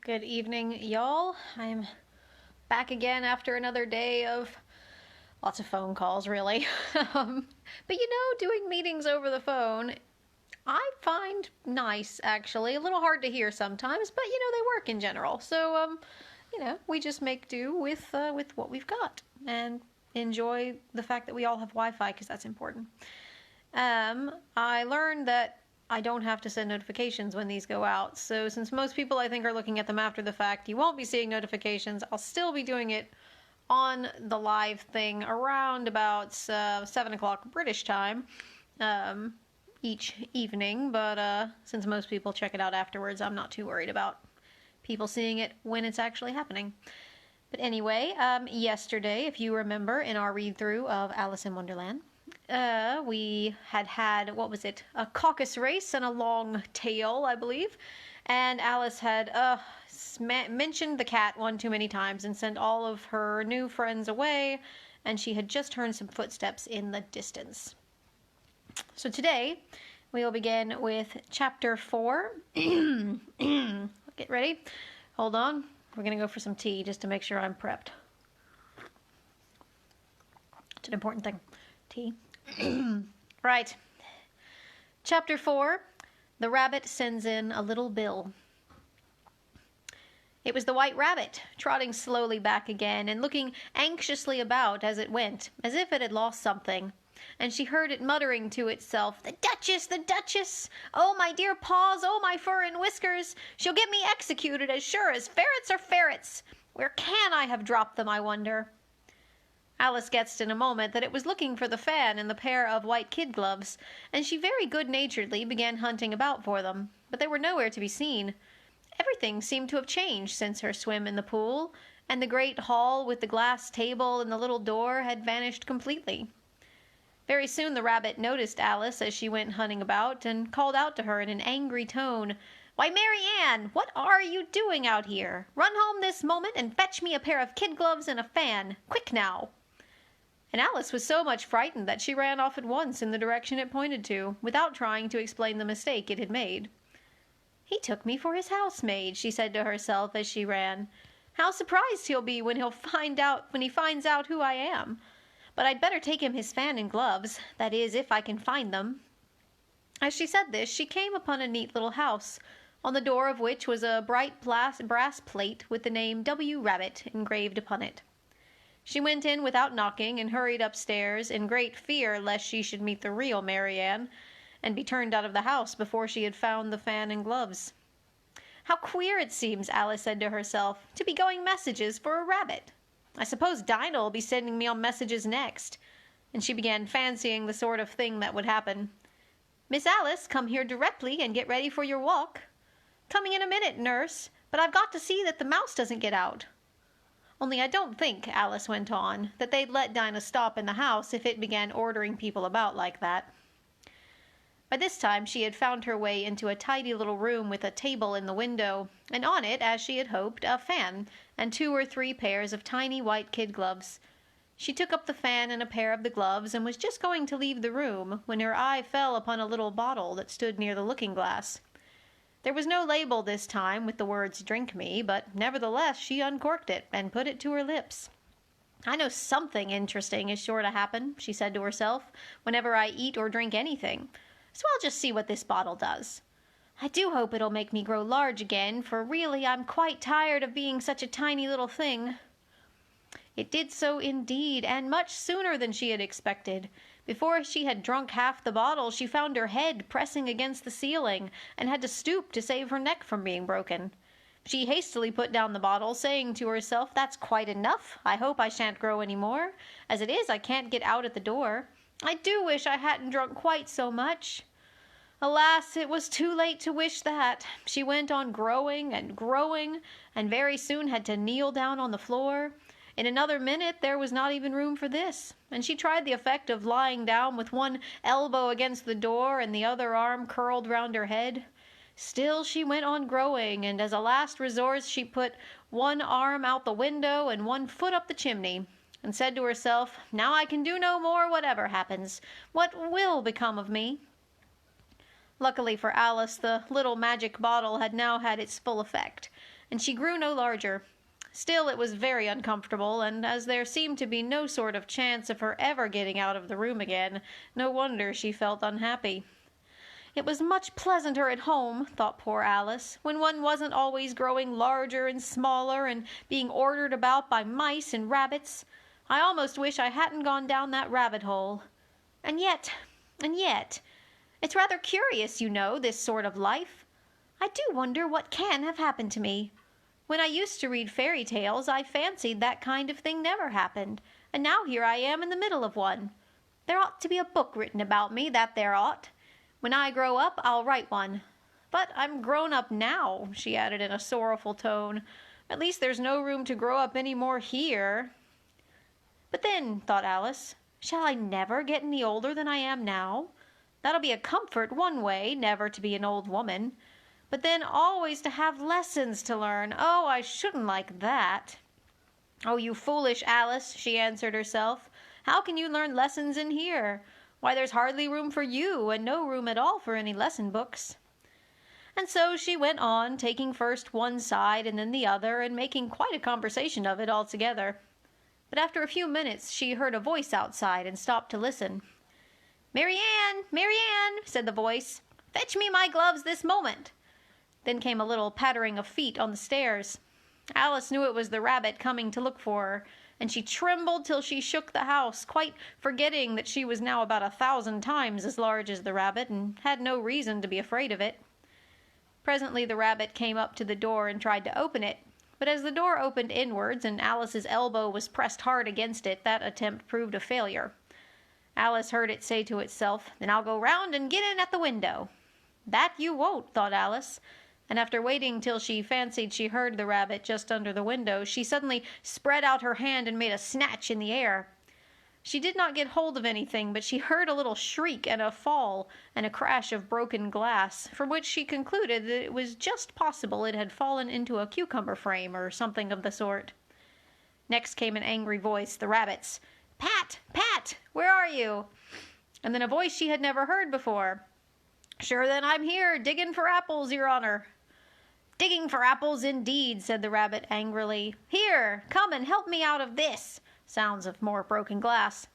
Good evening, y'all. I'm back again after another day of lots of phone calls, really. But doing meetings over the phone, I find nice, actually. A little hard to hear sometimes, but they work in general. So, we just make do with what we've got and enjoy the fact that we all have Wi-Fi because that's important. I learned that I don't have to send notifications when these go out. So since most people I think are looking at them after the fact, you won't be seeing notifications. I'll still be doing it on the live thing around about 7 o'clock British time each evening. But since most people check it out afterwards, I'm not too worried about people seeing it when it's actually happening. But anyway, yesterday, if you remember, in our read-through of Alice in Wonderland, we had, a caucus race and a long tail, I believe. And Alice had mentioned the cat one too many times and sent all of her new friends away, and she had just heard some footsteps in the distance. So today, we will begin with Chapter 4. Get ready. Hold on. We're going to go for some tea just to make sure I'm prepped. It's an important thing. Tea. Right. Chapter 4. The Rabbit Sends in a Little Bill. It was the White Rabbit, trotting slowly back again and looking anxiously about as it went, as if it had lost something. And she heard it muttering to itself, "The Duchess! The Duchess! Oh, my dear paws! Oh, my fur and whiskers! She'll get me executed as sure as ferrets are ferrets! Where can I have dropped them, I wonder?" Alice guessed in a moment that it was looking for the fan and the pair of white kid gloves, and she very good-naturedly began hunting about for them, but they were nowhere to be seen. Everything seemed to have changed since her swim in the pool, and the great hall with the glass table and the little door had vanished completely. Very soon the rabbit noticed Alice as she went hunting about, and called out to her in an angry tone, "Why, Mary Ann, what are you doing out here? Run home this moment and fetch me a pair of kid gloves and a fan. Quick now!" And Alice was so much frightened that she ran off at once in the direction it pointed to, without trying to explain the mistake it had made. "He took me for his housemaid," she said to herself as she ran. "How surprised he'll be when he finds out who I am. But I'd better take him his fan and gloves, that is, if I can find them." As she said this, she came upon a neat little house, on the door of which was a bright brass plate with the name W. Rabbit engraved upon it. She went in without knocking and hurried upstairs, in great fear lest she should meet the real Mary Ann, and be turned out of the house before she had found the fan and gloves. "How queer it seems," Alice said to herself, "to be going messages for a rabbit. I suppose Dinah will be sending me on messages next." And she began fancying the sort of thing that would happen. "Miss Alice, come here directly and get ready for your walk." "Coming in a minute, nurse, but I've got to see that the mouse doesn't get out." "Only I don't think," Alice went on, "that they'd let Dinah stop in the house if it began ordering people about like that." By this time she had found her way into a tidy little room with a table in the window, and on it, as she had hoped, a fan, and 2 or 3 pairs of tiny white kid gloves. She took up the fan and a pair of the gloves, and was just going to leave the room, when her eye fell upon a little bottle that stood near the looking-glass. There was no label this time with the words "Drink me," but nevertheless she uncorked it, and put it to her lips. "I know something interesting is sure to happen," she said to herself, "whenever I eat or drink anything. So I'll just see what this bottle does. I do hope it'll make me grow large again, for really I'm quite tired of being such a tiny little thing." It did so indeed, and much sooner than she had expected. Before she had drunk half the bottle, she found her head pressing against the ceiling, and had to stoop to save her neck from being broken. She hastily put down the bottle, saying to herself, "That's quite enough. I hope I shan't grow any more. As it is, I can't get out at the door. I do wish I hadn't drunk quite so much." Alas, it was too late to wish that. She went on growing, and very soon had to kneel down on the floor. In another minute there was not even room for this, and she tried the effect of lying down with one elbow against the door and the other arm curled round her head. Still she went on growing, and as a last resource she put one arm out the window and one foot up the chimney, and said to herself, "Now I can do no more, whatever happens. What will become of me?" Luckily for Alice, the little magic bottle had now had its full effect, and she grew no larger. Still, it was very uncomfortable, and as there seemed to be no sort of chance of her ever getting out of the room again, no wonder she felt unhappy. It was much pleasanter at home, thought poor Alice, when one wasn't always growing larger and smaller and being ordered about by mice and rabbits. I almost wish I hadn't gone down that rabbit hole. And yet, it's rather curious, you know, this sort of life. I do wonder what can have happened to me. When I used to read fairy tales, I fancied that kind of thing never happened, and now here I am in the middle of one. There ought to be a book written about me, that there ought. When I grow up, I'll write one. But I'm grown up now, she added in a sorrowful tone. At least there's no room to grow up any more here. But then, thought Alice, shall I never get any older than I am now? That'll be a comfort one way, never to be an old woman. But then always to have lessons to learn. Oh, I shouldn't like that. Oh, you foolish Alice, she answered herself. How can you learn lessons in here? Why, there's hardly room for you, and no room at all for any lesson books. And so she went on, taking first one side and then the other, and making quite a conversation of it altogether. But after a few minutes she heard a voice outside and stopped to listen. "Mary Ann, Mary Ann," said the voice, "fetch me my gloves this moment." Then came a little pattering of feet on the stairs. Alice knew it was the rabbit coming to look for her, and she trembled till she shook the house, quite forgetting that she was now about 1,000 times as large as the rabbit, and had no reason to be afraid of it. Presently the rabbit came up to the door and tried to open it, but as the door opened inwards and Alice's elbow was pressed hard against it, that attempt proved a failure. Alice heard it say to itself, "Then I'll go round and get in at the window." "That you won't," thought Alice, and after waiting till she fancied she heard the rabbit just under the window, she suddenly spread out her hand and made a snatch in the air. She did not get hold of anything, but she heard a little shriek and a fall and a crash of broken glass, from which she concluded that it was just possible it had fallen into a cucumber frame or something of the sort. Next came an angry voice, the rabbit's. "Pat! Pat! Where are you?" And then a voice she had never heard before. "Sure then I'm here, diggin' for apples, your honor." "Digging for apples, indeed," said the rabbit angrily. "Here, come and help me out of this." Sounds of more broken glass.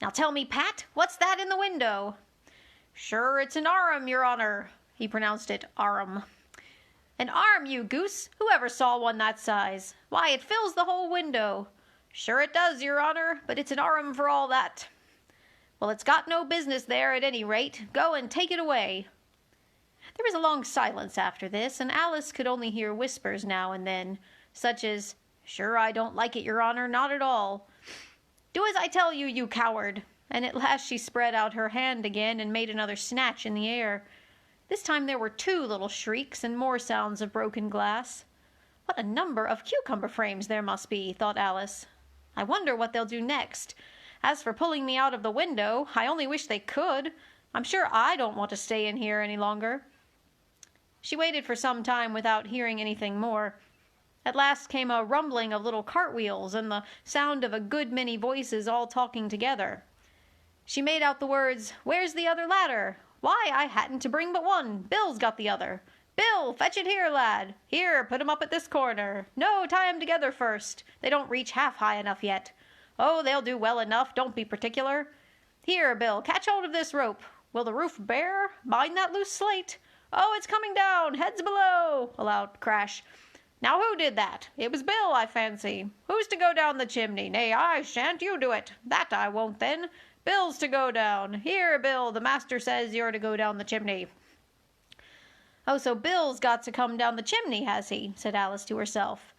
"Now tell me, Pat, what's that in the window?" "Sure, it's an arum, your honor." He pronounced it arum. "An arm, you goose! Who ever saw one that size? Why, it fills the whole window." "Sure it does, your honor, but it's an arum for all that." "Well, it's got no business there at any rate. Go and take it away." There was a long silence after this, and Alice could only hear whispers now and then, such as, "Sure, I don't like it, your honor, not at all." "Do as I tell you, you coward." And at last she spread out her hand again and made another snatch in the air. This time there were 2 little shrieks and more sounds of broken glass. What a number of cucumber frames there must be, thought Alice. I wonder what they'll do next. As for pulling me out of the window, I only wish they could. I'm sure I don't want to stay in here any longer. She waited for some time without hearing anything more. At last came a rumbling of little cartwheels and the sound of a good many voices all talking together. She made out the words, "Where's the other ladder? Why, I hadn't to bring but one. Bill's got the other. Bill, fetch it here, lad. Here, put 'em up at this corner. No, tie 'em together first. They don't reach half high enough yet. Oh, they'll do well enough, don't be particular. Here, Bill, catch hold of this rope. Will the roof bear? Mind that loose slate. Oh, it's coming down, heads below." A loud crash. "Now who did that? It was Bill, I fancy. Who's to go down the chimney? Nay, I shan't, you do it. That I won't then. Bill's to go down. Here, Bill, the master says you're to go down the chimney." "Oh, so Bill's got to come down the chimney, has he?" said Alice to herself.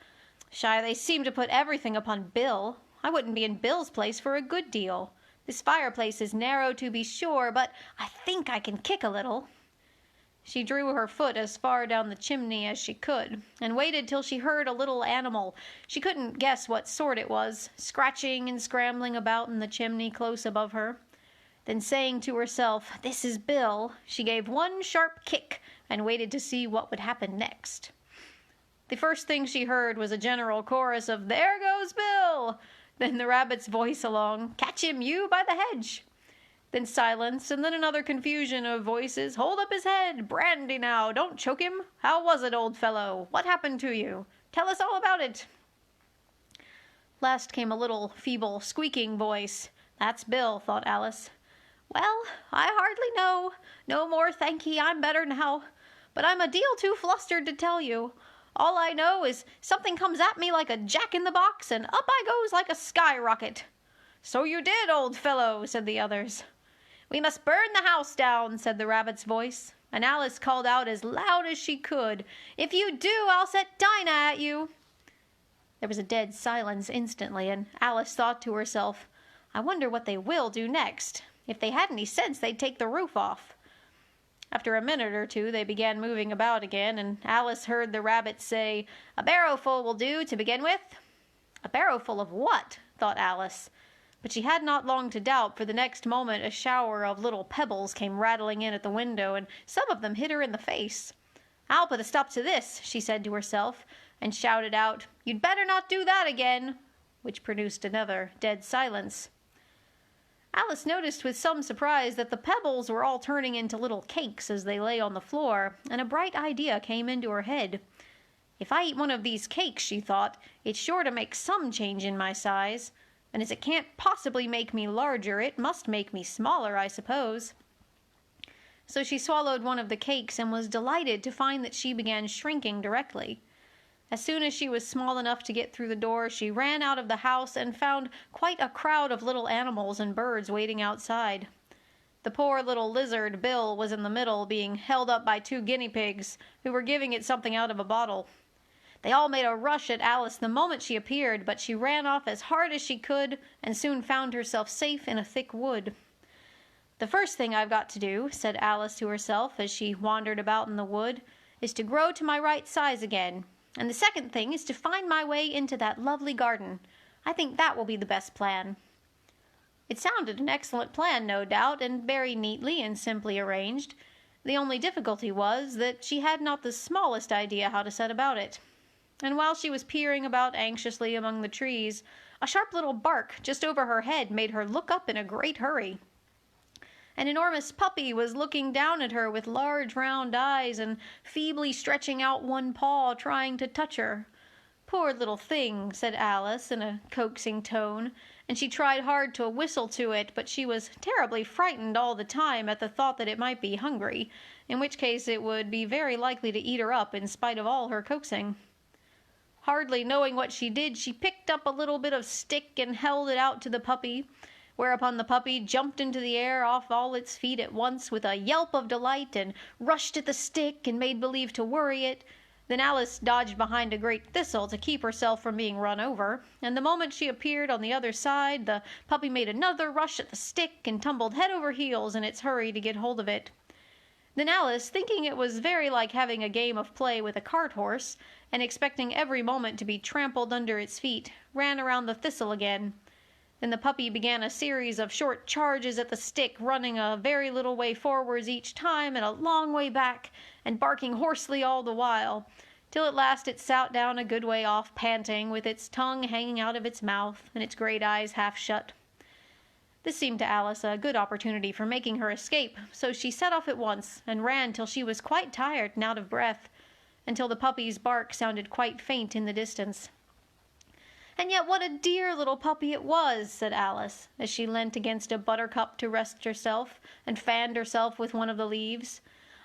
"Shy, they seem to put everything upon Bill. I wouldn't be in Bill's place for a good deal. This fireplace is narrow to be sure, but I think I can kick a little." She drew her foot as far down the chimney as she could, and waited till she heard a little animal, she couldn't guess what sort it was, scratching and scrambling about in the chimney close above her. Then saying to herself, "This is Bill," she gave one sharp kick and waited to see what would happen next. The first thing she heard was a general chorus of, "There goes Bill!" Then the rabbit's voice along, "Catch him, you, by the hedge!" Then silence, and then another confusion of voices. "Hold up his head! Brandy now! Don't choke him! How was it, old fellow? What happened to you? Tell us all about it!" Last came a little, feeble, squeaking voice. "That's Bill," thought Alice. "Well, I hardly know. No more, thank ye, I'm better now. But I'm a deal too flustered to tell you. All I know is something comes at me like a jack-in-the-box, and up I goes like a skyrocket." "So you did, old fellow," said the others. "We must burn the house down," said the rabbit's voice, and Alice called out as loud as she could, "If you do, I'll set Dinah at you." There was a dead silence instantly, and Alice thought to herself, "I wonder what they will do next. If they had any sense, they'd take the roof off." After a minute or two, they began moving about again, and Alice heard the rabbit say, "A barrowful will do to begin with." "A barrowful of what?" thought Alice. But she had not long to doubt, for the next moment a shower of little pebbles came rattling in at the window, and some of them hit her in the face. "I'll put a stop to this," she said to herself, and shouted out, "You'd better not do that again," which produced another dead silence. Alice noticed with some surprise that the pebbles were all turning into little cakes as they lay on the floor, and a bright idea came into her head. "If I eat one of these cakes," she thought, "it's sure to make some change in my size. And as it can't possibly make me larger, it must make me smaller, I suppose." So she swallowed one of the cakes and was delighted to find that she began shrinking directly. As soon as she was small enough to get through the door, she ran out of the house and found quite a crowd of little animals and birds waiting outside. The poor little lizard, Bill, was in the middle, being held up by 2 guinea pigs, who were giving it something out of a bottle. They all made a rush at Alice the moment she appeared, but she ran off as hard as she could and soon found herself safe in a thick wood. "The first thing I've got to do," said Alice to herself as she wandered about in the wood, "is to grow to my right size again. And the second thing is to find my way into that lovely garden. I think that will be the best plan." It sounded an excellent plan, no doubt, and very neatly and simply arranged. The only difficulty was that she had not the smallest idea how to set about it. And while she was peering about anxiously among the trees, a sharp little bark just over her head made her look up in a great hurry. An enormous puppy was looking down at her with large round eyes and feebly stretching out one paw, trying to touch her. "Poor little thing," said Alice in a coaxing tone, and she tried hard to whistle to it, but she was terribly frightened all the time at the thought that it might be hungry, in which case it would be very likely to eat her up in spite of all her coaxing. Hardly knowing what she did, she picked up a little bit of stick and held it out to the puppy, whereupon the puppy jumped into the air off all its feet at once with a yelp of delight and rushed at the stick and made believe to worry it. Then Alice dodged behind a great thistle to keep herself from being run over, and the moment she appeared on the other side, the puppy made another rush at the stick and tumbled head over heels in its hurry to get hold of it. Then Alice, thinking it was very like having a game of play with a cart horse, and expecting every moment to be trampled under its feet, ran around the thistle again. Then the puppy began a series of short charges at the stick, running a very little way forwards each time and a long way back, and barking hoarsely all the while, till at last it sat down a good way off, panting, with its tongue hanging out of its mouth and its great eyes half shut. This seemed to Alice a good opportunity for making her escape, so she set off at once and ran till she was quite tired and out of breath, until the puppy's bark sounded quite faint in the distance. "And yet what a dear little puppy it was," said Alice, as she leant against a buttercup to rest herself, and fanned herself with one of the leaves.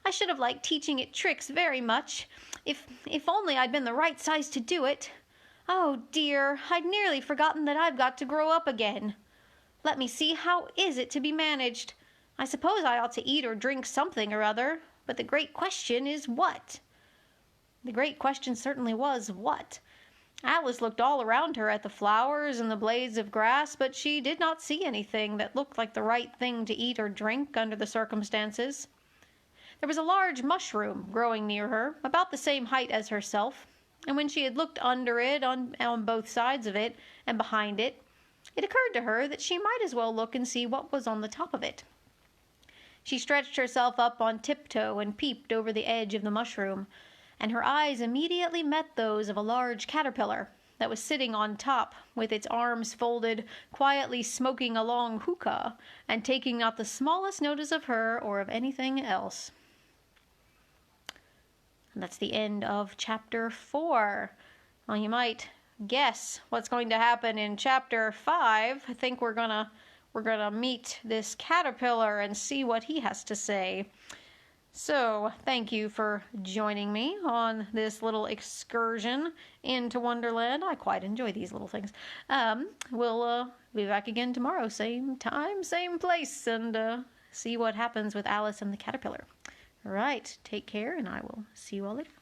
"I should have liked teaching it tricks very much, if only I'd been the right size to do it. Oh dear, I'd nearly forgotten that I've got to grow up again. Let me see, how is it to be managed? I suppose I ought to eat or drink something or other, but the great question is what?" The great question certainly was what. Alice looked all around her at the flowers and the blades of grass, but she did not see anything that looked like the right thing to eat or drink under the circumstances. There was a large mushroom growing near her, about the same height as herself, and when she had looked under it, on both sides of it, and behind it, it occurred to her that she might as well look and see what was on the top of it. She stretched herself up on tiptoe and peeped over the edge of the mushroom, and her eyes immediately met those of a large caterpillar, that was sitting on top with its arms folded, quietly smoking a long hookah and taking not the smallest notice of her or of anything else. And that's the end of chapter 4. Well, you might guess what's going to happen in chapter 5. I think we're gonna meet this caterpillar and see what he has to say. So, thank you for joining me on this little excursion into Wonderland. I quite enjoy these little things. We'll be back again tomorrow, same time, same place, and see what happens with Alice and the caterpillar. All right, take care, and I will see you all later.